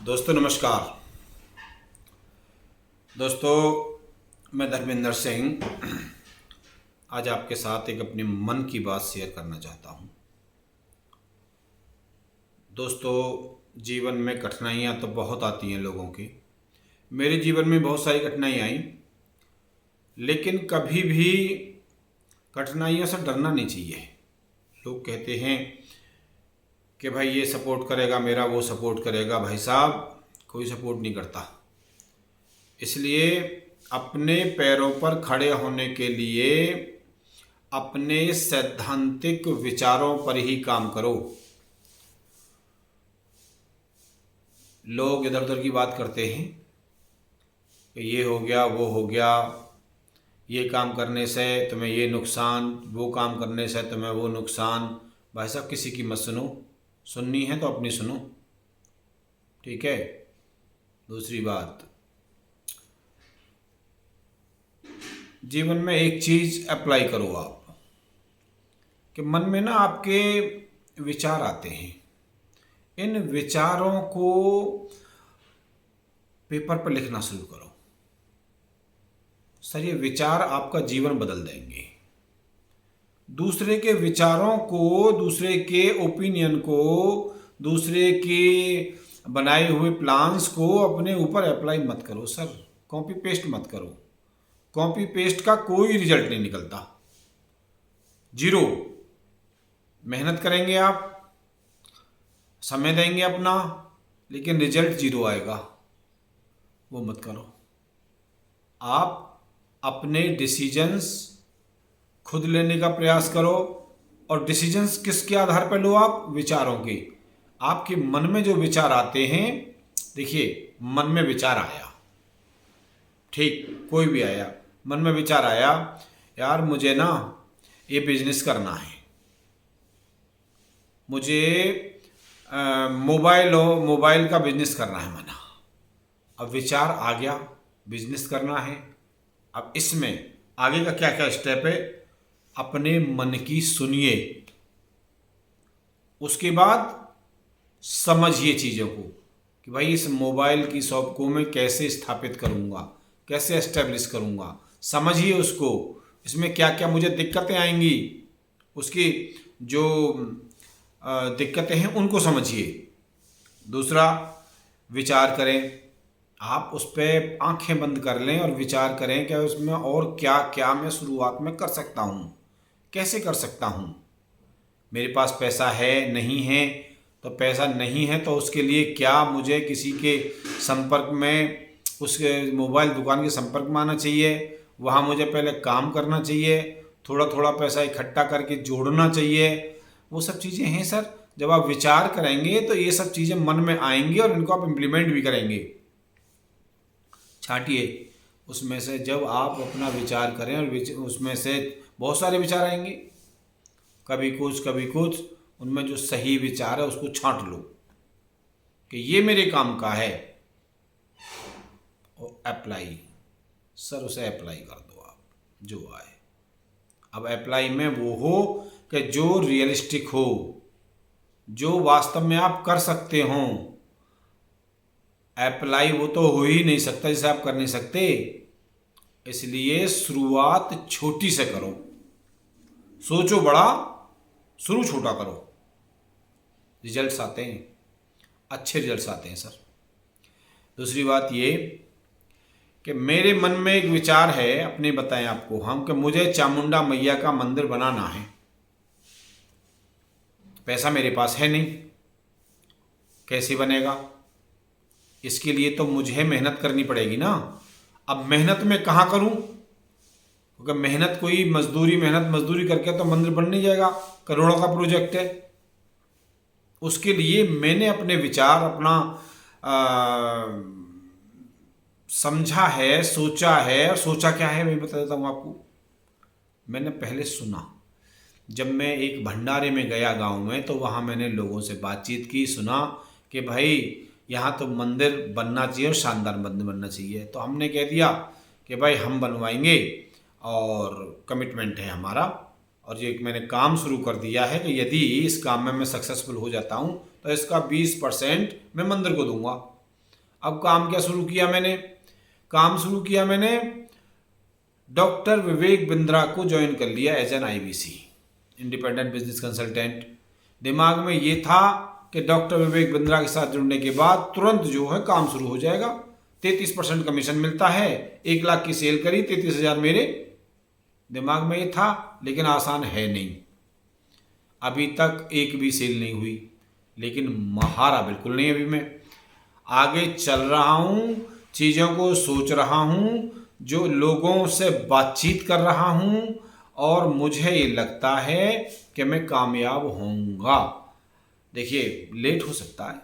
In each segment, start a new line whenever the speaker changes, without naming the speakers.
दोस्तों नमस्कार। दोस्तों मैं धर्मेंद्र सिंह आज आपके साथ एक अपने मन की बात शेयर करना चाहता हूँ। दोस्तों जीवन में कठिनाइयाँ तो बहुत आती हैं लोगों की। मेरे जीवन में बहुत सारी कठिनाइयाँ आई, लेकिन कभी भी कठिनाइयों से डरना नहीं चाहिए। लोग कहते हैं कि भाई ये सपोर्ट करेगा मेरा, वो सपोर्ट करेगा। भाई साहब कोई सपोर्ट नहीं करता। इसलिए अपने पैरों पर खड़े होने के लिए अपने सैद्धांतिक विचारों पर ही काम करो। लोग इधर उधर की बात करते हैं कि ये हो गया, वो हो गया, ये काम करने से तुम्हें ये नुकसान, वो काम करने से तुम्हें वो नुकसान। भाई साहब किसी की मत सुनो, सुननी है तो अपनी सुनो, ठीक है। दूसरी बात, जीवन में एक चीज़ अप्लाई करो आप कि मन में ना आपके विचार आते हैं, इन विचारों को पेपर पर लिखना शुरू करो। सर ये विचार आपका जीवन बदल देंगे। दूसरे के विचारों को, दूसरे के ओपिनियन को, दूसरे के बनाए हुए प्लान्स को अपने ऊपर अप्लाई मत करो। सर कॉपी पेस्ट मत करो। कॉपी पेस्ट का कोई रिजल्ट नहीं निकलता, जीरो। मेहनत करेंगे आप, समय देंगे अपना, लेकिन रिजल्ट जीरो आएगा। वो मत करो। आप अपने डिसीजंस खुद लेने का प्रयास करो। और डिसीजंस किसके आधार पर लो आप? विचारों के। आपके मन में जो विचार आते हैं, देखिए मन में विचार आया, ठीक, कोई भी आया, मन में विचार आया, यार मुझे ना ये बिजनेस करना है, मुझे मोबाइल का बिजनेस करना है मना। अब विचार आ गया, बिजनेस करना है। अब इसमें आगे का क्या क्या स्टेप है, अपने मन की सुनिए। उसके बाद समझिए चीज़ों को कि भाई इस मोबाइल की शॉप को मैं कैसे स्थापित करूँगा, कैसे एस्टेब्लिश करूँगा। समझिए उसको, इसमें क्या क्या मुझे दिक्कतें आएंगी, उसकी जो दिक्कतें हैं उनको समझिए। दूसरा, विचार करें। आप उस पर आंखें बंद कर लें और विचार करें कि उसमें और क्या क्या मैं शुरुआत में कर सकता हूँ, कैसे कर सकता हूँ। मेरे पास पैसा है, नहीं है, तो पैसा नहीं है तो उसके लिए क्या मुझे किसी के संपर्क में, उस मोबाइल दुकान के संपर्क में आना चाहिए, वहाँ मुझे पहले काम करना चाहिए, थोड़ा थोड़ा पैसा इकट्ठा करके जोड़ना चाहिए। वो सब चीज़ें हैं सर। जब आप विचार करेंगे तो ये सब चीज़ें मन में आएंगी और इनको आप इम्प्लीमेंट भी करेंगे। छांटिए उसमें से, जब आप अपना विचार करें और उसमें से बहुत सारे विचार आएंगे, कभी कुछ कभी कुछ, उनमें जो सही विचार है उसको छांट लो कि ये मेरे काम का है, और अप्लाई, सर उसे अप्लाई कर दो आप जो आए। अब अप्लाई में वो हो कि जो रियलिस्टिक हो, जो वास्तव में आप कर सकते हों। अप्लाई वो तो हो ही नहीं सकता जिसे आप कर नहीं सकते। इसलिए शुरुआत छोटी से करो। सोचो बड़ा, शुरू छोटा करो, रिजल्ट्स आते हैं, अच्छे रिजल्ट्स आते हैं सर। दूसरी बात ये कि मेरे मन में एक विचार है, अपने बताएं आपको हम, कि मुझे चामुंडा मैया का मंदिर बनाना है। पैसा मेरे पास है नहीं, कैसे बनेगा? इसके लिए तो मुझे मेहनत करनी पड़ेगी ना। अब मेहनत मैं कहाँ करूँ? क्योंकि मेहनत कोई मेहनत मजदूरी करके तो मंदिर बन नहीं जाएगा, करोड़ों का प्रोजेक्ट है। उसके लिए मैंने अपने विचार, अपना समझा है, सोचा है। और सोचा क्या है मैं बता देता हूँ आपको। मैंने पहले सुना। जब मैं एक भंडारे में गया गांव में, तो वहाँ मैंने लोगों से बातचीत की, सुना कि भाई यहाँ तो मंदिर बनना चाहिए और शानदार मंदिर बनना चाहिए। तो हमने कह दिया कि भाई हम बनवाएंगे और कमिटमेंट है हमारा, और ये मैंने काम शुरू कर दिया है कि यदि इस काम में मैं सक्सेसफुल हो जाता हूँ तो इसका 20% मैं मंदिर को दूंगा। अब काम क्या शुरू किया मैंने? काम शुरू किया मैंने डॉक्टर विवेक बिंद्रा को ज्वाइन कर लिया as an IBC, independent business consultant. दिमाग में ये था कि डॉक्टर विवेक बिंद्रा के साथ जुड़ने के बाद तुरंत जो है काम शुरू हो जाएगा। 33% कमीशन मिलता है, 1 लाख की सेल करी, 33,000 मेरे दिमाग में ये था। लेकिन आसान है नहीं, अभी तक एक भी सेल नहीं हुई, लेकिन महारा बिल्कुल नहीं। अभी मैं आगे चल रहा हूँ, चीज़ों को सोच रहा हूँ, जो लोगों से बातचीत कर रहा हूँ, और मुझे ये लगता है कि मैं कामयाब होऊंगा। देखिए, लेट हो सकता है।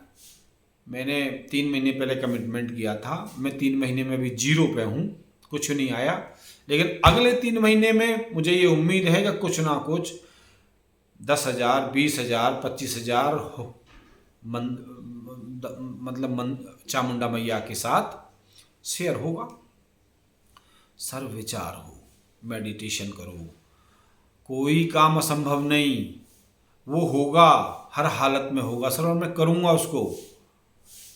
मैंने 3 महीने पहले कमिटमेंट किया था, मैं 3 महीने में भी 0 पे हूँ, कुछ नहीं आया। लेकिन अगले 3 महीने में मुझे ये उम्मीद है कि कुछ ना कुछ 10,000, 20,000, 25,000 चामुंडा मैया के साथ शेयर होगा। सर्व विचार हो, मेडिटेशन करो, कोई काम असंभव नहीं, वो होगा, हर हालत में होगा सर, और मैं करूँगा उसको।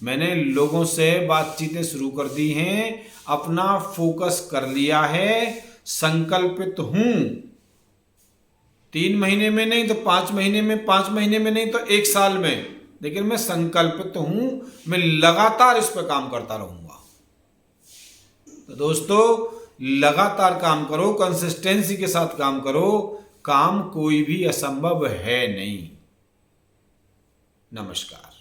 मैंने लोगों से बातचीतें शुरू कर दी हैं, अपना फोकस कर लिया है, संकल्पित हूँ। 3 महीने में नहीं तो 5 महीने में, 5 महीने में नहीं तो 1 साल में, लेकिन मैं संकल्पित हूँ, मैं लगातार इस पर काम करता रहूँगा। तो दोस्तों, लगातार काम करो, कंसिस्टेंसी के साथ काम करो, काम कोई भी असंभव है नहीं। नमस्कार।